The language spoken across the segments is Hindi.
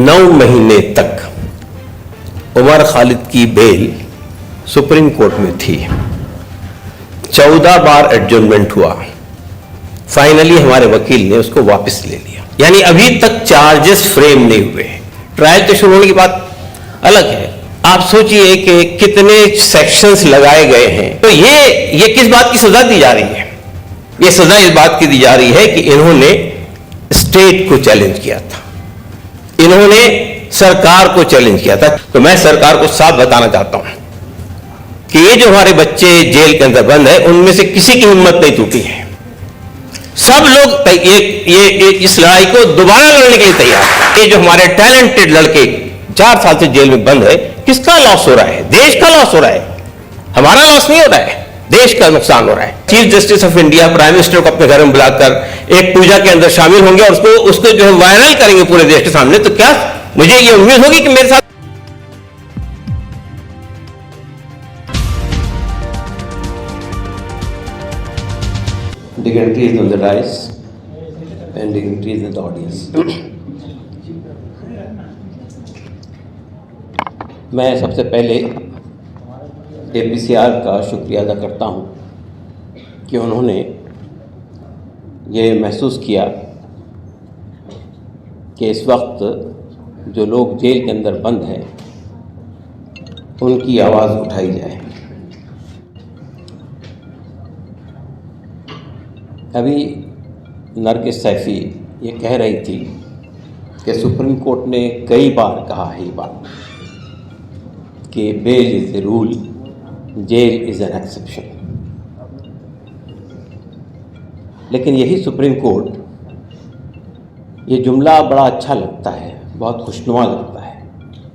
9 महीने तक उमर खालिद की बेल सुप्रीम कोर्ट में थी। 14 बार एडजर्नमेंट हुआ। फाइनली हमारे वकील ने उसको वापस ले लिया। यानी अभी तक चार्जेस फ्रेम नहीं हुए। ट्रायल तो शुरू होने की बात अलग है। आप सोचिए कि कितने सेक्शंस लगाए गए हैं। तो ये किस बात की सजा दी जा रही है? ये सजा इस बात की दी जा रही है कि इन्होंने स्टेट को चैलेंज किया था, इन्होंने सरकार को चैलेंज किया था। तो मैं सरकार को साफ बताना चाहता हूं कि ये जो हमारे बच्चे जेल के अंदर बंद है, उनमें से किसी की हिम्मत नहीं टूटी है। सब लोग ये इस लड़ाई को दोबारा लड़ने के लिए तैयार है। ये जो हमारे टैलेंटेड लड़के 4 साल से जेल में बंद है, किसका लॉस हो रहा है? देश का लॉस हो रहा है। हमारा लॉस नहीं हो रहा है, देश का नुकसान हो रहा है। Chief justice of India prime minister को अपने घर में बुलाकर एक पूजा के अंदर शामिल होंगे और उसको जो है वायरल करेंगे पूरे देश के सामने। तो क्या मुझे ये उम्मीद होगी कि मेरे साथ dignitaries on the rise and dignitaries in the audience. मैं सबसे पहले APCR का शुक्रिया अदा करता हूँ कि उन्होंने ये महसूस किया कि इस वक्त जो लोग जेल के अंदर बंद हैं उनकी आवाज़ उठाई जाए। अभी नरगिस सैफ़ी ये कह रही थी कि सुप्रीम कोर्ट ने कई बार कहा है ये बात कि bail is a rule, jail is an exception. लेकिन यही सुप्रीम कोर्ट, ये जुमला बड़ा अच्छा लगता है, बहुत खुशनुमा लगता है,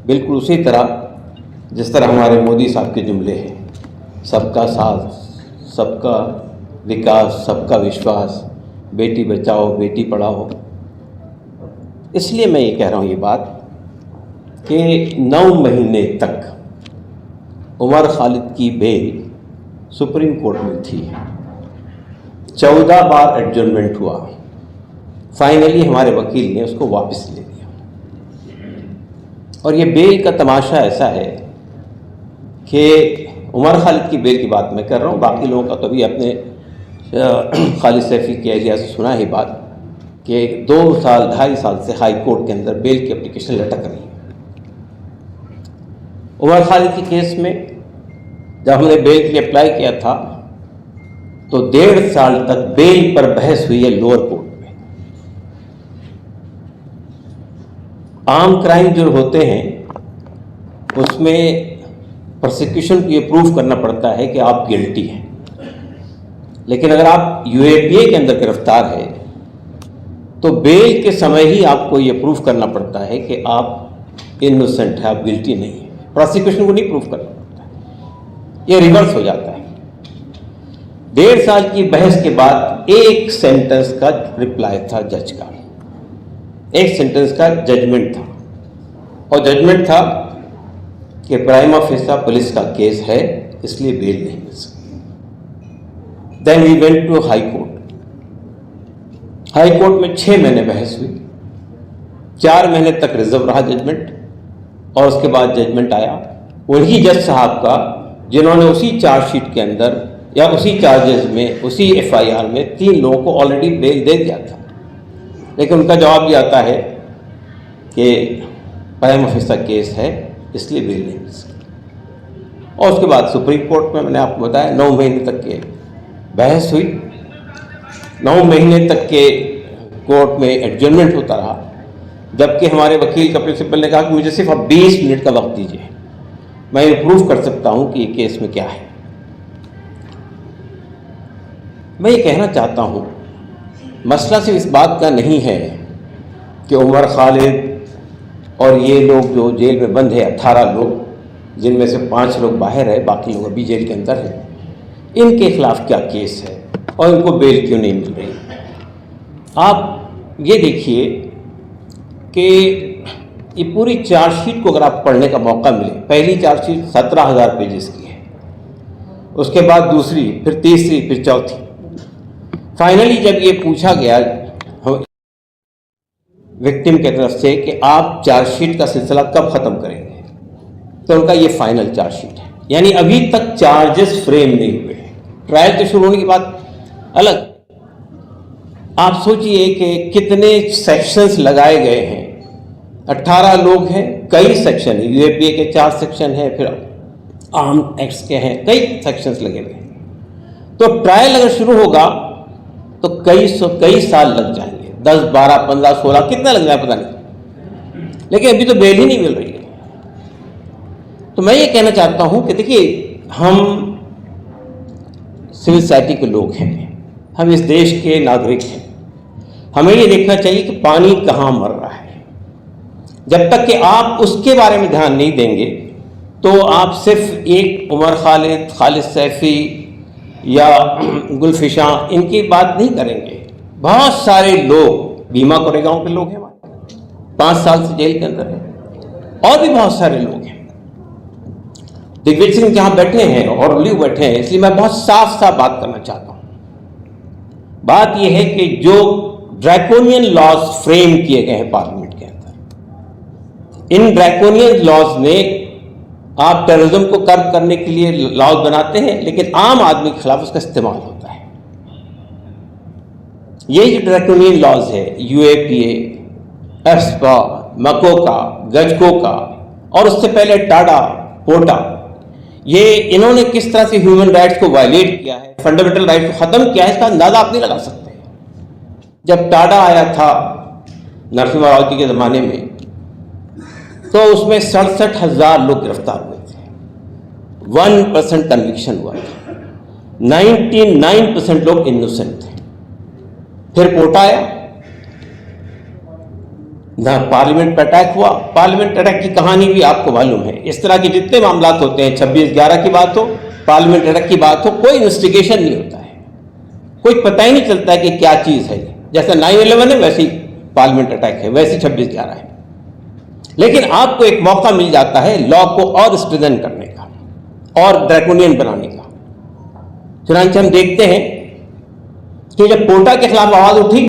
बिल्कुल उसी तरह जिस तरह हमारे मोदी साहब के जुमले हैं, सबका साथ, सबका विकास, सबका विश्वास, बेटी बचाओ बेटी पढ़ाओ। इसलिए मैं ये कह रहा हूँ ये बात कि 9 महीने तक उमर खालिद की बेल सुप्रीम कोर्ट में थी। 14 बार एडजर्नमेंट हुआ। फाइनली हमारे वकील ने उसको वापस ले लिया। और ये बेल का तमाशा ऐसा है कि उमर खालिद की बेल की बात मैं कर रहा हूँ, बाकी लोगों का तो भी अपने खालिद सैफ़ी के एरिया से सुना ही बात कि 2 साल 2.5 साल से हाई कोर्ट के अंदर बेल की एप्लीकेशन लटक रही है। उमर खालिद के केस में जब हमने बेल के लिए अप्लाई किया था तो 1.5 साल तक बेल पर बहस हुई है लोअर कोर्ट में। आम क्राइम जो होते हैं उसमें प्रोसिक्यूशन को ये प्रूव करना पड़ता है कि आप गिल्टी हैं। लेकिन अगर आप UAPA के अंदर गिरफ्तार है तो बेल के समय ही आपको ये प्रूफ करना पड़ता है कि आप इनोसेंट है, आप गिल्टी नहीं है। प्रोसिक्यूशन को नहीं प्रूफ करना पड़ता है, ये रिवर्स हो जाता है। 1.5 साल की बहस के बाद एक सेंटेंस का रिप्लाई था जज का, एक सेंटेंस का जजमेंट था, और जजमेंट था कि प्राइमा फेसा पुलिस का केस है, इसलिए बेल नहीं मिल सकती। Then we went to High Court. High Court में 6 महीने बहस हुई, 4 महीने तक रिजर्व रहा जजमेंट, और उसके बाद जजमेंट आया उन्हीं जज साहब का जिन्होंने उसी चार्जशीट के अंदर या उसी चार्जेस में, उसी FIR में 3 लोगों को ऑलरेडी बेल दे दिया था। लेकिन उनका जवाब ये आता है कि प्राइमा फेसा केस है, इसलिए बेल नहीं मिल सकती। और उसके बाद सुप्रीम कोर्ट में मैंने आपको बताया 9 महीने तक के बहस हुई। 9 महीने तक के कोर्ट में एडजर्नमेंट होता रहा, जबकि हमारे वकील का प्रिंसिपल ने कहा कि मुझे सिर्फ अब 20 मिनट का वक्त दीजिए, मैं ये प्रूफ कर सकता हूँ कि ये केस में क्या है। मैं ये कहना चाहता हूँ, मसला सिर्फ इस बात का नहीं है कि उमर खालिद और ये लोग जो जेल में बंद है 18 लोग, जिनमें से 5 लोग बाहर है, बाकी लोग अभी जेल के अंदर हैं, इनके खिलाफ क्या केस है और इनको बेल क्यों नहीं मिल रही। आप ये देखिए कि ये पूरी चार्जशीट को अगर आप पढ़ने का मौका मिले, पहली चार्जशीट 17,000 पेजेस की है, उसके बाद दूसरी, फिर तीसरी, फिर चौथी। फाइनली जब ये पूछा गया, विक्टिम की तरफ से कि आप चार्जशीट का सिलसिला कब ख़त्म करेंगे, तो उनका ये फाइनल चार्जशीट है, यानी अभी तक चार्जेस फ्रेम नहीं हुए हैं। ट्रायल के शुरू होने की बात अलग। आप सोचिए कि कितने सेक्शंस लगाए गए हैं। 18 लोग हैं, कई सेक्शन है, यूएपीए के 4 सेक्शन हैं, फिर आर्म एक्ट्स के हैं, कई सेक्शंस लगे हुए हैं। तो ट्रायल अगर शुरू होगा तो कई साल लग जाएंगे, 10, 12, 15, 16 कितना लग जाए पता नहीं, लेकिन अभी तो बेल ही नहीं मिल रही है। तो मैं ये कहना चाहता हूं कि देखिए, हम सिविल सोसाइटी के लोग हैं, हम इस देश के नागरिक हैं। हमें ये देखना चाहिए कि पानी कहाँ मर रहा है। जब तक कि आप उसके बारे में ध्यान नहीं देंगे तो आप सिर्फ एक उमर खालिद, खालिद सैफी या गुलफिशा इनकी बात नहीं करेंगे। बहुत सारे लोग, भीमा कोरेगांव के लोग हैं, 5 साल से जेल के अंदर हैं, और भी बहुत सारे लोग हैं। दिग्विजय सिंह जहां बैठे हैं और लिव बैठे हैं, इसलिए मैं बहुत साफ साफ बात करना चाहता हूं। बात यह है कि जो ड्रैकोनियन लॉज फ्रेम किए गए हैं पार्लियामेंट के अंदर, इन ड्रैकोनियन लॉज ने, आप टेररिज्म को कर्ब करने के लिए लॉज बनाते हैं, लेकिन आम आदमी के खिलाफ उसका इस्तेमाल होता है। ये जो ड्रैकोनियन लॉज है, यूएपीए, एफ्स्पा, मकोका, गजकोका और उससे पहले टाडा, पोटा, ये इन्होंने किस तरह से ह्यूमन राइट्स को वायलेट किया है, फंडामेंटल राइट को ख़त्म किया है, इसका अंदाज़ा आप नहीं लगा सकते। जब टाडा आया था नरसिम्हा राव जी के ज़माने में, तो उसमें 67,000 लोग गिरफ्तार हुए थे, 1% कन्विक्शन हुआ था, 99% लोग इनोसेंट थे। फिर पोटा आया, ना पार्लियामेंट पर अटैक हुआ। पार्लियामेंट अटैक की कहानी भी आपको मालूम है। इस तरह के जितने मामला होते हैं, 26/11 की बात हो, पार्लियामेंट अटैक की बात हो, कोई इन्वेस्टिगेशन नहीं होता है, कोई पता ही नहीं चलता है कि क्या चीज़ है। जैसे 9/11 है, वैसे ही पार्लियामेंट अटैक है, वैसे 26/11 है। लेकिन आपको एक मौका मिल जाता है लॉ को और स्ट्रेंथन करने का और ड्रैकोनियन बनाने का। चुनांचे हम देखते हैं कि जब पोटा के खिलाफ आवाज उठी,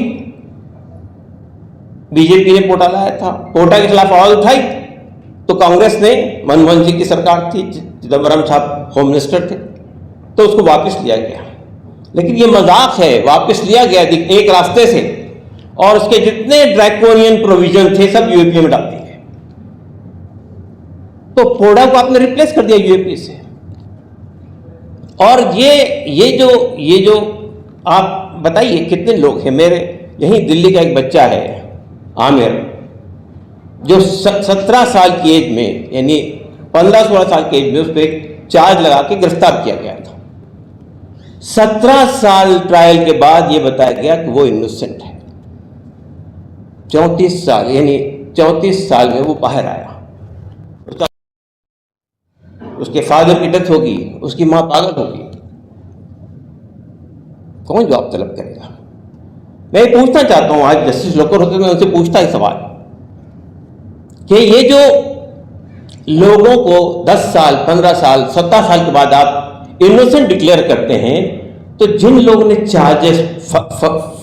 बीजेपी ने पोटा लाया था, पोटा के खिलाफ आवाज उठाई तो कांग्रेस ने, मनमोहन सिंह की सरकार थी, चिदम्बरम साहब होम मिनिस्टर थे, तो उसको वापस लिया गया। लेकिन ये मजाक है, वापस लिया गया एक रास्ते से, और उसके जितने ड्रैकोनियन प्रोविजन थे सब यूएपीए में डाल दिए। तो पोटा को आपने रिप्लेस कर दिया यूएपीए से। और ये जो आप बताइए कितने लोग हैं। मेरे यहीं दिल्ली का एक बच्चा है आमिर, जो 17 साल की एज में, यानी 15-16 साल की एज में उस पर एक चार्ज लगा के गिरफ्तार किया गया था। 17 साल ट्रायल के बाद यह बताया गया कि वो इनोसेंट है। 34 साल, यानी 34 साल में वो बाहर आया। उसके फादर की डेथ होगी, उसकी मां पागल होगी, कौन जवाब तलब करेगा? मैं पूछना चाहता हूं, आज जस्टिस लोकर होते मैं उनसे पूछता है सवाल कि ये जो लोगों को 10 साल, 15 साल, 17 साल के बाद आप इनोसेंट डिक्लेयर करते हैं, तो जिन लोगों ने चार्जेस,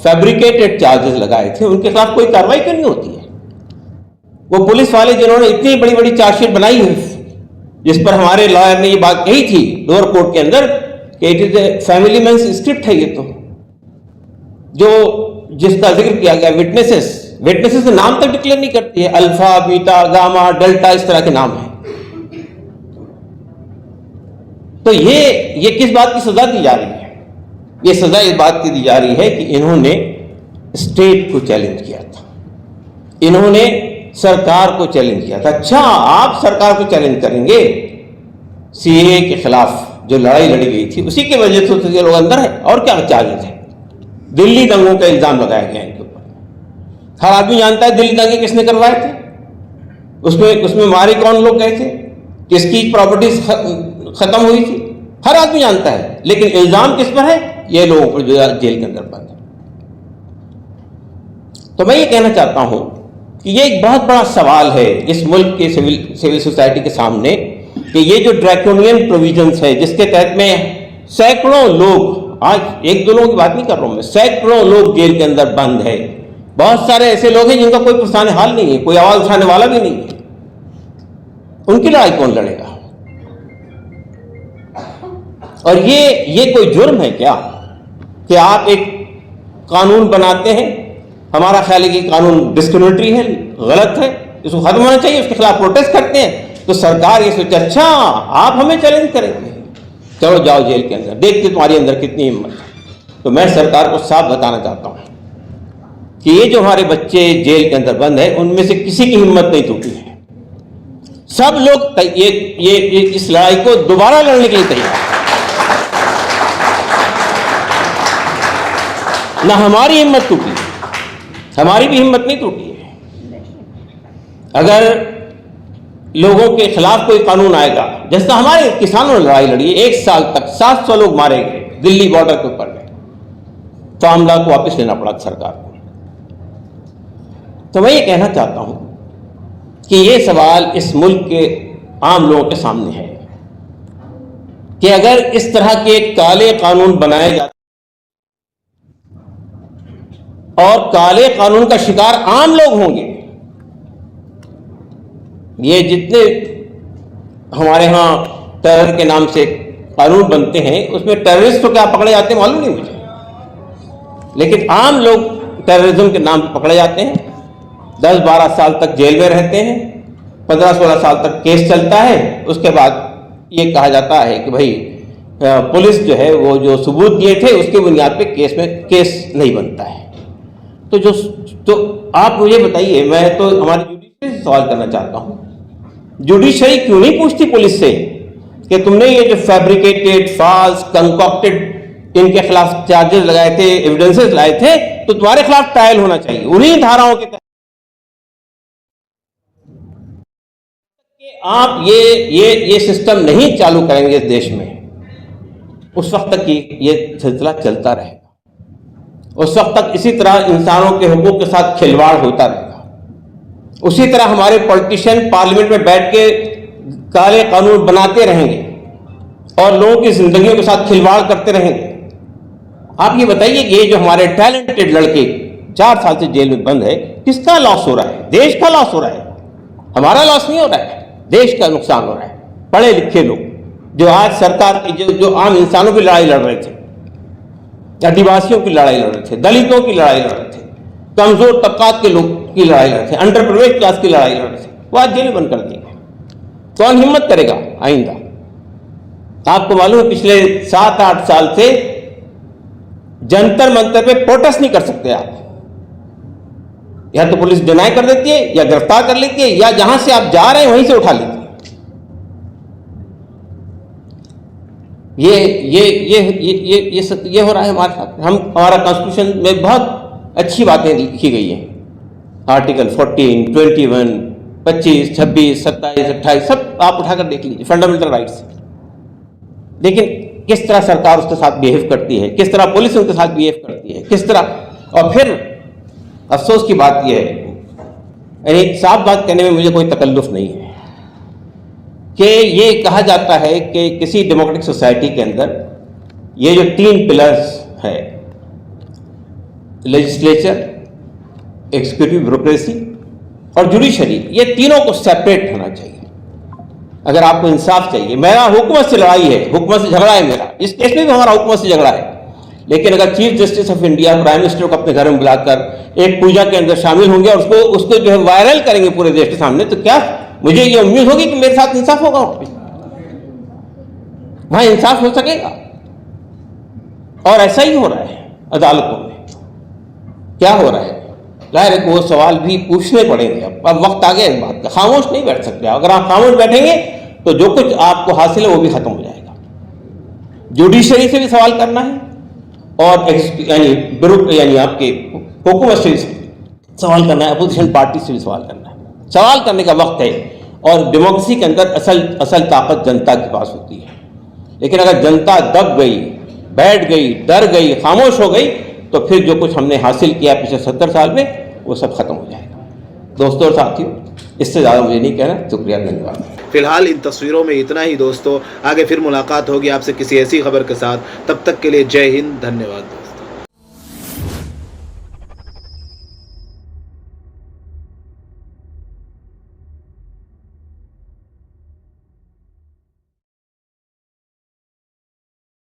फैब्रिकेटेड चार्जेस लगाए थे, उनके खिलाफ कोई कार्रवाई क्यों नहीं होती है? वो पुलिस वाले जिन्होंने इतनी बड़ी बड़ी चार्जशीट बनाई है, जिस पर हमारे लॉयर ने ये बात कही थी लोअर कोर्ट के अंदर कि it is a family man's script है, ये तो जो जिसका जिक्र किया गया, विटनेसेस का नाम तक डिक्लेयर नहीं करती है, अल्फा, बीटा, गामा, डेल्टा, इस तरह के नाम है। तो ये किस बात की सजा दी जा रही है? ये सजा इस बात की दी जा रही है कि इन्होंने स्टेट को चैलेंज किया था, इन्होंने सरकार को चैलेंज किया था। अच्छा, आप सरकार को चैलेंज करेंगे? सीएए के खिलाफ जो लड़ाई लड़ी गई थी, उसी की वजह से ये लोग अंदर है। और क्या चार्जेस है? दिल्ली दंगों का इल्जाम लगाया गया इनके ऊपर। हर आदमी जानता है दिल्ली दंगे किसने करवाए थे, उसमें मारे कौन लोग गए थे, किसकी प्रॉपर्टीज खत्म हुई थी, हर आदमी जानता है। लेकिन इल्जाम किस पर है? ये लोगों पर जो जेल के अंदर बंद है। तो मैं ये कहना चाहता हूं कि ये एक बहुत बड़ा सवाल है इस मुल्क के सिविल सोसाइटी के सामने कि ये जो ड्रैकोनियन प्रोविजंस है, जिसके तहत में सैकड़ों लोग, आज 1-2 लोगों की बात नहीं कर रहा हूं मैं, सैकड़ों लोग जेल के अंदर बंद है, बहुत सारे ऐसे लोग हैं जिनका कोई पुरसाने हाल नहीं है, कोई आवाज उठाने वाला भी नहीं है, उनकी लड़ाई कौन लड़ेगा? और ये कोई जुर्म है क्या कि आप एक कानून बनाते हैं? हमारा ख्याल है कि कानून डिस्क्रिमिनेटरी है, गलत है, इसको खत्म होना चाहिए, उसके खिलाफ प्रोटेस्ट करते हैं तो सरकार ये सोचे अच्छा आप हमें चैलेंज करेंगे, चलो जाओ जेल के अंदर, देखते तुम्हारी अंदर कितनी हिम्मत है। तो मैं सरकार को साफ बताना चाहता हूं कि ये जो हमारे बच्चे जेल के अंदर बंद है उनमें से किसी की हिम्मत नहीं टूटी है। सब लोग ये इस लड़ाई को दोबारा लड़ने के लिए तैयार है। ना हमारी हिम्मत टूटी, हमारी भी हिम्मत नहीं टूटी है। अगर लोगों के खिलाफ कोई कानून आएगा, जैसा हमारे किसानों ने लड़ाई लड़ी, 1 साल तक 700 लोग मारे गए दिल्ली बॉर्डर के ऊपर में, तो मामला को वापस लेना पड़ा सरकार को। तो मैं ये कहना चाहता हूं कि ये सवाल इस मुल्क के आम लोगों के सामने है कि अगर इस तरह के काले कानून बनाए जाते और काले कानून का शिकार आम लोग होंगे, ये जितने हमारे यहां टेरर के नाम से कानून बनते हैं उसमें टेररिस्ट तो क्या पकड़े जाते हैं मालूम नहीं मुझे, लेकिन आम लोग टेररिज्म के नाम पर पकड़े जाते हैं, 10-12 साल तक जेल में रहते हैं, 15-16 साल तक केस चलता है, उसके बाद ये कहा जाता है कि भाई पुलिस जो है वो जो सबूत दिए थे उसके बुनियाद पे केस नहीं बनता है। तो आप मुझे बताइए, मैं तो हमारी जुडिशरी से सवाल करना चाहता हूं, जुडिशरी क्यों नहीं पूछती पुलिस से कि तुमने ये जो फैब्रिकेटेड, फॉल्स, कंकॉक्टेड इनके खिलाफ चार्जेस लगाए थे, एविडेंसेस लाए थे, तो तुम्हारे खिलाफ ट्रायल होना चाहिए उन्हीं धाराओं के तहत। आप ये सिस्टम नहीं चालू करेंगे इस देश में, उस वक्त तक ये सिलसिला चलता रहेगा, उस वक्त तक इसी तरह इंसानों के हुकूक के साथ खिलवाड़ होता रहेगा, उसी तरह हमारे पॉलिटिशियन पार्लियामेंट में बैठ के काले कानून बनाते रहेंगे और लोगों की जिंदगियों के साथ खिलवाड़ करते रहेंगे। आप ये बताइए कि ये जो हमारे टैलेंटेड लड़के 4 साल से जेल में बंद है, किसका लॉस हो रहा है? देश का लॉस हो रहा है, हमारा लॉस नहीं हो रहा है, देश का नुकसान हो रहा है। पढ़े लिखे लोग जो आज सरकार की जो आम इंसानों की लड़ाई लड़ रहे थे, आदिवासियों की लड़ाई लड़ रहे थे, दलितों की लड़ाई लड़ रहे थे, कमजोर तबकात के लोग की लड़ाई लड़ रहे थे, अंडर प्रिविलेज्ड क्लास की लड़ाई लड़ रहे थे, वो आज जेल बंद कर दिए। कौन हिम्मत करेगा आइंदा? आपको मालूम है पिछले 7-8 साल से जंतर मंतर पे प्रोटेस्ट नहीं कर सकते आप, या तो पुलिस डिनाई कर देती है या गिरफ्तार कर लेती है या जहां से आप जा रहे हैं वहीं से उठा लेती है। ये हो रहा है हमारे साथ। हमारा कॉन्स्टिट्यूशन में बहुत अच्छी बातें लिखी गई हैं, आर्टिकल 14, 21, 25, 26, 27, 28 सब आप उठाकर देख लीजिए, फंडामेंटल राइट्स। लेकिन किस तरह सरकार उसके साथ बिहेव करती है, किस तरह पुलिस उनके साथ बिहेव करती है, किस तरह। और फिर अफसोस की बात यह है, यानी साफ बात कहने में मुझे कोई तकल्लुफ नहीं है कि ये कहा जाता है कि किसी डेमोक्रेटिक सोसाइटी के अंदर ये जो 3 पिलर्स है, लेजिस्लेचर, एग्जीक्यूटिव ब्यूरोक्रेसी और जुडिशरी, ये तीनों को सेपरेट होना चाहिए अगर आपको इंसाफ चाहिए। मेरा हुकूमत से लड़ाई है, हुकूमत से झगड़ा है मेरा, इस केस में भी हमारा हुकूमत से झगड़ा है, लेकिन अगर chief justice of India prime minister को अपने घर में बुलाकर एक पूजा के अंदर शामिल होंगे और उसको जो है वायरल करेंगे पूरे देश के सामने, तो क्या मुझे ये उम्मीद होगी कि मेरे साथ इंसाफ होगा? वहां इंसाफ हो सकेगा? और ऐसा ही हो रहा है अदालतों में। क्या हो रहा है? जाहिर है कि वो सवाल भी पूछने पड़ेंगे। अब वक्त आ गया इस बात का, खामोश नहीं बैठ सकते। अगर आप खामोश बैठेंगे तो जो कुछ आपको हासिल है वो भी खत्म हो जाएगा। जुडिशरी से भी सवाल करना है और यानी आपके हुकूमत से भी सवाल करना है, अपोजिशन पार्टी से भी सवाल करना है। सवाल करने का वक्त है और डेमोक्रेसी के अंदर असल ताकत जनता के पास होती है। लेकिन अगर जनता दब गई, बैठ गई, डर गई, खामोश हो गई, तो फिर जो कुछ हमने हासिल किया पिछले 70 साल में वो सब खत्म हो जाएगा। दोस्तों और साथियों, इससे ज़्यादा मुझे नहीं कहना। शुक्रिया, धन्यवाद। फिलहाल इन तस्वीरों में इतना ही दोस्तों। आगे फिर मुलाकात होगी आपसे किसी ऐसी खबर के साथ। तब तक के लिए जय हिंद, धन्यवाद।